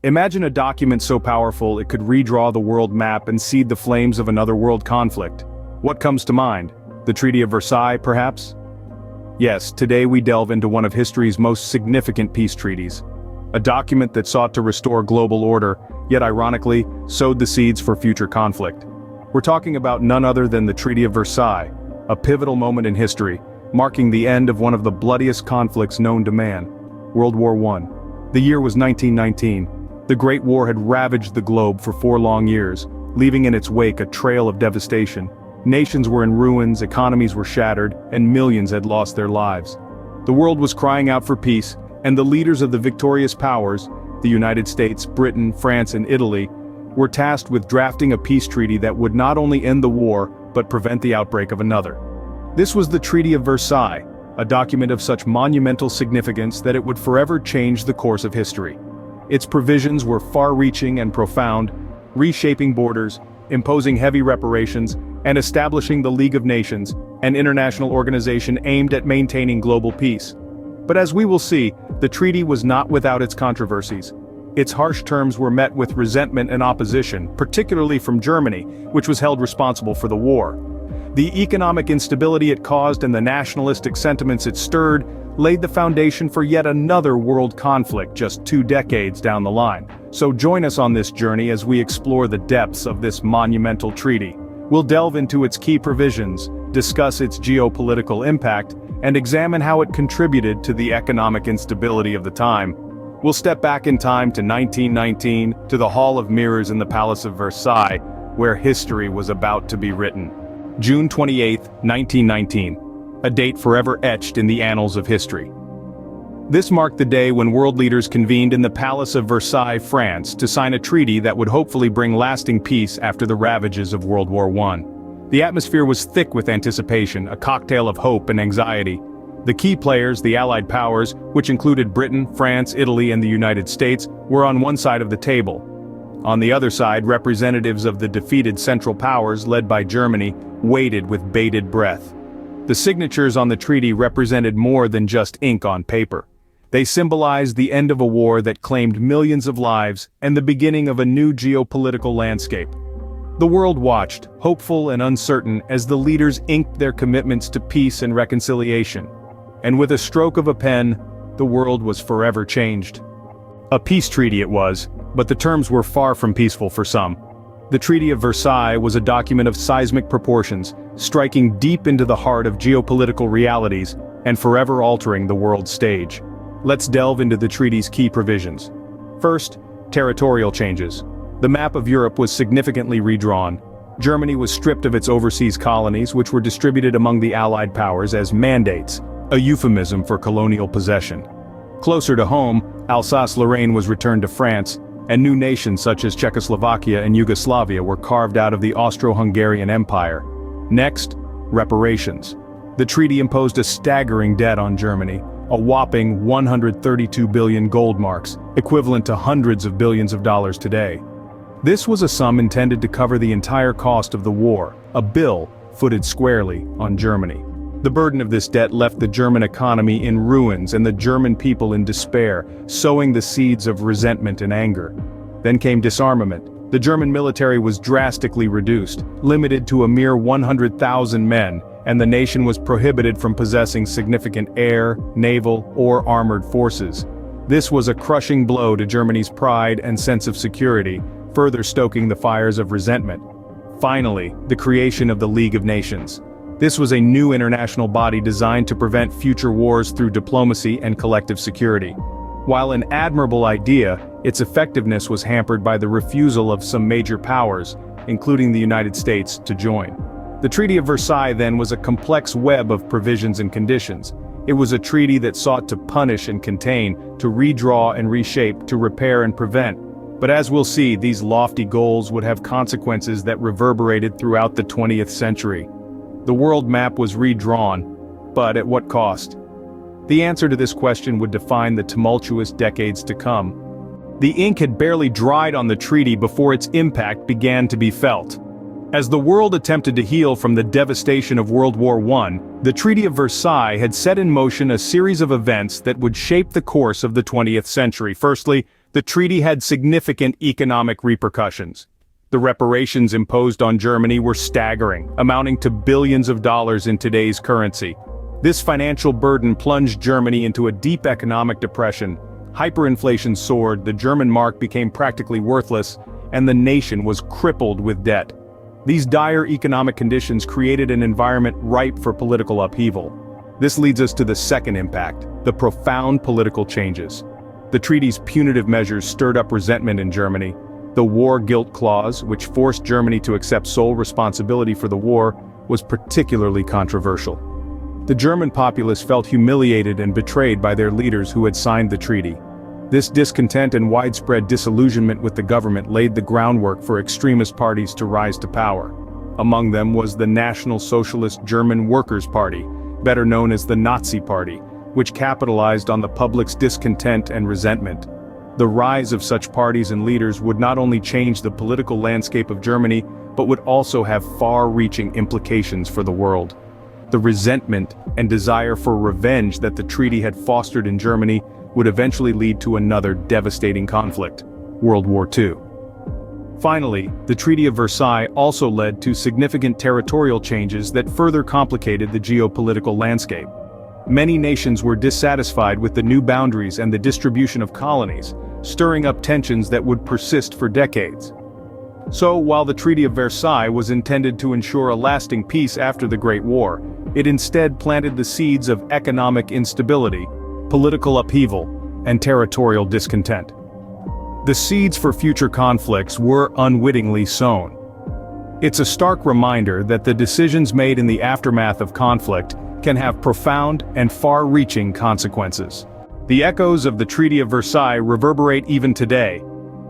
Imagine a document so powerful it could redraw the world map and seed the flames of another world conflict. What comes to mind? The Treaty of Versailles, perhaps? Yes, today we delve into one of history's most significant peace treaties. A document that sought to restore global order, yet ironically, sowed the seeds for future conflict. We're talking about none other than the Treaty of Versailles, a pivotal moment in history, marking the end of one of the bloodiest conflicts known to man, World War I. The year was 1919. The Great War had ravaged the globe for 4 long years, leaving in its wake a trail of devastation. Nations were in ruins, economies were shattered, and millions had lost their lives. The world was crying out for peace, and the leaders of the victorious powers, the United States, Britain, France, and Italy, were tasked with drafting a peace treaty that would not only end the war, but prevent the outbreak of another. This was the Treaty of Versailles, a document of such monumental significance that it would forever change the course of history. Its provisions were far-reaching and profound, reshaping borders, imposing heavy reparations, and establishing the League of Nations, an international organization aimed at maintaining global peace. But as we will see, the treaty was not without its controversies. Its harsh terms were met with resentment and opposition, particularly from Germany, which was held responsible for the war. The economic instability it caused and the nationalistic sentiments it stirred laid the foundation for yet another world conflict just 2 decades down the line. So join us on this journey as we explore the depths of this monumental treaty. We'll delve into its key provisions, discuss its geopolitical impact, and examine how it contributed to the economic instability of the time. We'll step back in time to 1919, to the Hall of Mirrors in the Palace of Versailles, where history was about to be written. June 28, 1919, a date forever etched in the annals of history. This marked the day when world leaders convened in the Palace of Versailles, France, to sign a treaty that would hopefully bring lasting peace after the ravages of World War I. The atmosphere was thick with anticipation, a cocktail of hope and anxiety. The key players, the Allied powers, which included Britain, France, Italy, and the United States, were on one side of the table. On the other side, representatives of the defeated Central Powers, led by Germany, waited with bated breath. The signatures on the treaty represented more than just ink on paper. They symbolized the end of a war that claimed millions of lives and the beginning of a new geopolitical landscape. The world watched, hopeful and uncertain, as the leaders inked their commitments to peace and reconciliation. And with a stroke of a pen, the world was forever changed. A peace treaty it was, but the terms were far from peaceful for some. The Treaty of Versailles was a document of seismic proportions, striking deep into the heart of geopolitical realities and forever altering the world stage. Let's delve into the treaty's key provisions. First, territorial changes. The map of Europe was significantly redrawn. Germany was stripped of its overseas colonies, which were distributed among the Allied powers as mandates, a euphemism for colonial possession. Closer to home, Alsace-Lorraine was returned to France, and new nations such as Czechoslovakia and Yugoslavia were carved out of the Austro-Hungarian Empire. Next, reparations. The treaty imposed a staggering debt on Germany, a whopping 132 billion gold marks, equivalent to hundreds of billions of dollars today. This was a sum intended to cover the entire cost of the war, a bill footed squarely on Germany. The burden of this debt left the German economy in ruins and the German people in despair, sowing the seeds of resentment and anger. Then came disarmament. The German military was drastically reduced, limited to a mere 100,000 men, and the nation was prohibited from possessing significant air, naval, or armored forces. This was a crushing blow to Germany's pride and sense of security, further stoking the fires of resentment. Finally, the creation of the League of Nations. This was a new international body designed to prevent future wars through diplomacy and collective security. While an admirable idea, its effectiveness was hampered by the refusal of some major powers, including the United States, to join. The Treaty of Versailles then was a complex web of provisions and conditions. It was a treaty that sought to punish and contain, to redraw and reshape, to repair and prevent. But as we'll see, these lofty goals would have consequences that reverberated throughout the 20th century. The world map was redrawn, but at what cost? The answer to this question would define the tumultuous decades to come. The ink had barely dried on the treaty before its impact began to be felt. As the world attempted to heal from the devastation of World War I, the Treaty of Versailles had set in motion a series of events that would shape the course of the 20th century. Firstly, The treaty had significant economic repercussions. The reparations imposed on Germany were staggering, amounting to billions of dollars in today's currency. This financial burden plunged Germany into a deep economic depression. Hyperinflation soared, the German mark became practically worthless, and the nation was crippled with debt. These dire economic conditions created an environment ripe for political upheaval. This leads us to the second impact, the profound political changes. The treaty's punitive measures stirred up resentment in Germany. The war guilt clause, which forced Germany to accept sole responsibility for the war, was particularly controversial. The German populace felt humiliated and betrayed by their leaders who had signed the treaty. This discontent and widespread disillusionment with the government laid the groundwork for extremist parties to rise to power. Among them was the National Socialist German Workers' Party, better known as the Nazi Party, which capitalized on the public's discontent and resentment. The rise of such parties and leaders would not only change the political landscape of Germany, but would also have far-reaching implications for the world. The resentment and desire for revenge that the treaty had fostered in Germany would eventually lead to another devastating conflict, World War II. Finally, the Treaty of Versailles also led to significant territorial changes that further complicated the geopolitical landscape. Many nations were dissatisfied with the new boundaries and the distribution of colonies, stirring up tensions that would persist for decades. So, while the Treaty of Versailles was intended to ensure a lasting peace after the Great War, it instead planted the seeds of economic instability, political upheaval, and territorial discontent. The seeds for future conflicts were unwittingly sown. It's a stark reminder that the decisions made in the aftermath of conflict can have profound and far-reaching consequences. The echoes of the Treaty of Versailles reverberate even today.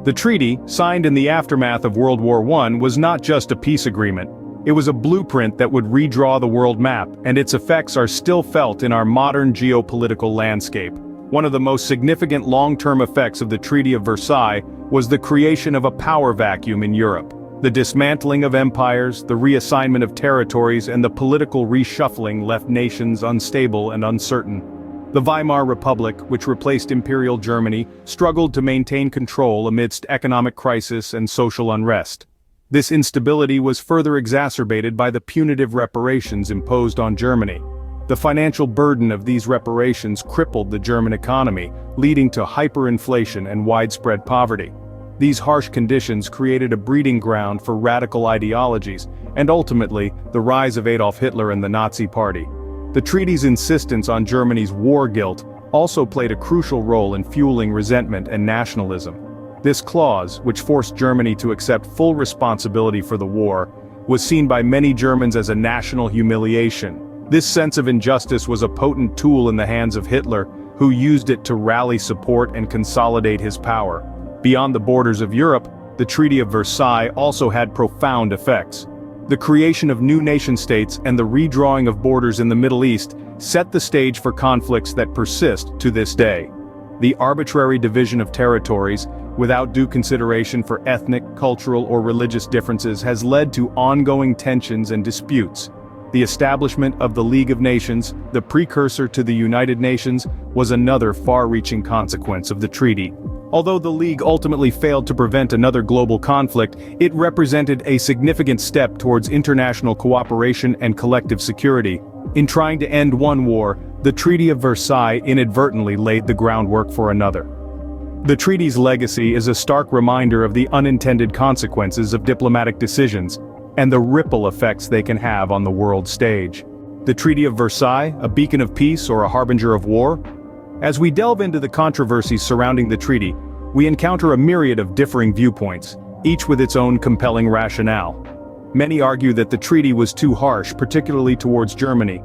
The treaty, signed in the aftermath of World War I, was not just a peace agreement. It was a blueprint that would redraw the world map, and its effects are still felt in our modern geopolitical landscape. One of the most significant long-term effects of the Treaty of Versailles was the creation of a power vacuum in Europe. The dismantling of empires, the reassignment of territories, and the political reshuffling left nations unstable and uncertain. The Weimar Republic, which replaced Imperial Germany, struggled to maintain control amidst economic crisis and social unrest. This instability was further exacerbated by the punitive reparations imposed on Germany. The financial burden of these reparations crippled the German economy, leading to hyperinflation and widespread poverty. These harsh conditions created a breeding ground for radical ideologies, and ultimately, the rise of Adolf Hitler and the Nazi Party. The treaty's insistence on Germany's war guilt also played a crucial role in fueling resentment and nationalism. This clause, which forced Germany to accept full responsibility for the war, was seen by many Germans as a national humiliation. This sense of injustice was a potent tool in the hands of Hitler, who used it to rally support and consolidate his power. Beyond the borders of Europe, the Treaty of Versailles also had profound effects. The creation of new nation-states and the redrawing of borders in the Middle East set the stage for conflicts that persist to this day. The arbitrary division of territories, without due consideration for ethnic, cultural, or religious differences, has led to ongoing tensions and disputes. The establishment of the League of Nations, the precursor to the United Nations, was another far-reaching consequence of the treaty. Although the League ultimately failed to prevent another global conflict, it represented a significant step towards international cooperation and collective security. In trying to end one war, the Treaty of Versailles inadvertently laid the groundwork for another. The treaty's legacy is a stark reminder of the unintended consequences of diplomatic decisions, and the ripple effects they can have on the world stage. The Treaty of Versailles, a beacon of peace or a harbinger of war? As we delve into the controversies surrounding the treaty, we encounter a myriad of differing viewpoints, each with its own compelling rationale. Many argue that the treaty was too harsh, particularly towards Germany.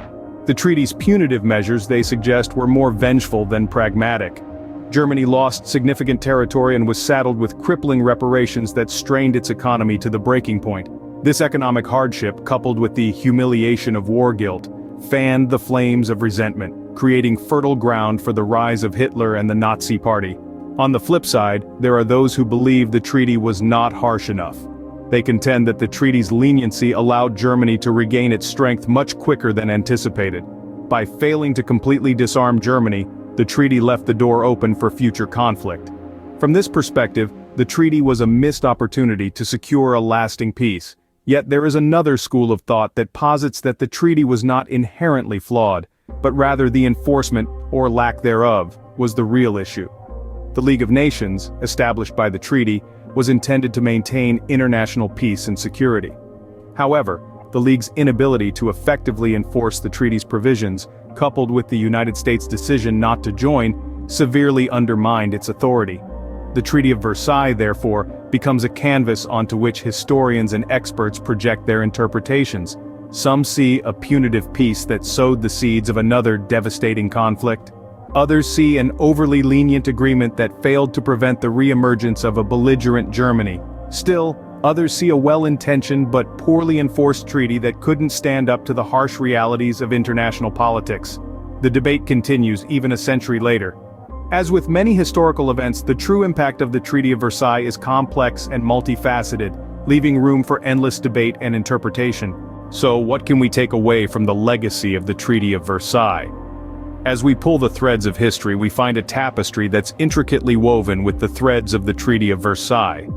The treaty's punitive measures, they suggest, were more vengeful than pragmatic. Germany lost significant territory and was saddled with crippling reparations that strained its economy to the breaking point. This economic hardship, coupled with the humiliation of war guilt, fanned the flames of resentment, creating fertile ground for the rise of Hitler and the Nazi Party. On the flip side, there are those who believe the treaty was not harsh enough. They contend that the treaty's leniency allowed Germany to regain its strength much quicker than anticipated. By failing to completely disarm Germany, the treaty left the door open for future conflict. From this perspective, the treaty was a missed opportunity to secure a lasting peace. Yet there is another school of thought that posits that the treaty was not inherently flawed, but rather the enforcement, or lack thereof, was the real issue. The League of Nations, established by the treaty, was intended to maintain international peace and security. However, the League's inability to effectively enforce the treaty's provisions, coupled with the United States' decision not to join, severely undermined its authority. The Treaty of Versailles, therefore, becomes a canvas onto which historians and experts project their interpretations. Some see a punitive peace that sowed the seeds of another devastating conflict. Others see an overly lenient agreement that failed to prevent the re-emergence of a belligerent Germany. Still, others see a well-intentioned but poorly enforced treaty that couldn't stand up to the harsh realities of international politics. The debate continues even a century later. As with many historical events, the true impact of the Treaty of Versailles is complex and multifaceted, leaving room for endless debate and interpretation. So, what can we take away from the legacy of the Treaty of Versailles? As we pull the threads of history, we find a tapestry that's intricately woven with the threads of the Treaty of Versailles.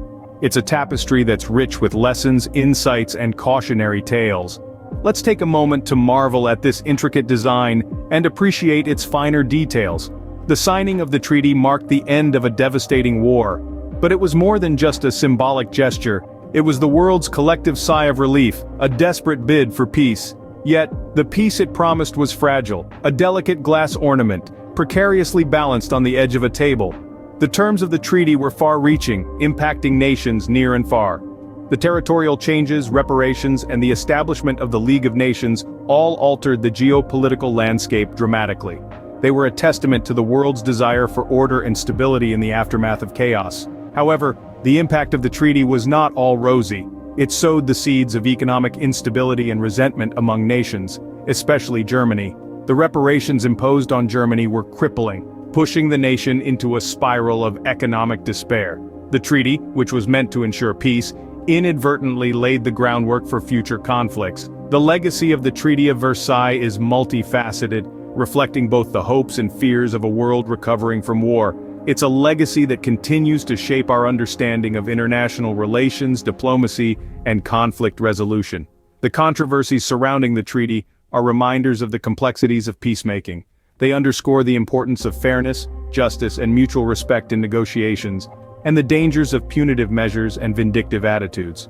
It's a tapestry that's rich with lessons, insights, and cautionary tales. Let's take a moment to marvel at this intricate design and appreciate its finer details. The signing of the treaty marked the end of a devastating war, but it was more than just a symbolic gesture. It was the world's collective sigh of relief, a desperate bid for peace. Yet, the peace it promised was fragile, a delicate glass ornament, precariously balanced on the edge of a table. The terms of the treaty were far-reaching, impacting nations near and far. The territorial changes, reparations, and the establishment of the League of Nations all altered the geopolitical landscape dramatically. They were a testament to the world's desire for order and stability in the aftermath of chaos. However, the impact of the treaty was not all rosy. It sowed the seeds of economic instability and resentment among nations, especially Germany. The reparations imposed on Germany were crippling, pushing the nation into a spiral of economic despair. The treaty, which was meant to ensure peace, inadvertently laid the groundwork for future conflicts. The legacy of the Treaty of Versailles is multifaceted, reflecting both the hopes and fears of a world recovering from war. It's a legacy that continues to shape our understanding of international relations, diplomacy, and conflict resolution. The controversies surrounding the treaty are reminders of the complexities of peacemaking. They underscore the importance of fairness, justice, and mutual respect in negotiations, and the dangers of punitive measures and vindictive attitudes.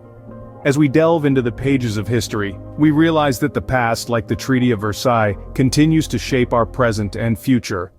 As we delve into the pages of history, we realize that the past, like the Treaty of Versailles, continues to shape our present and future.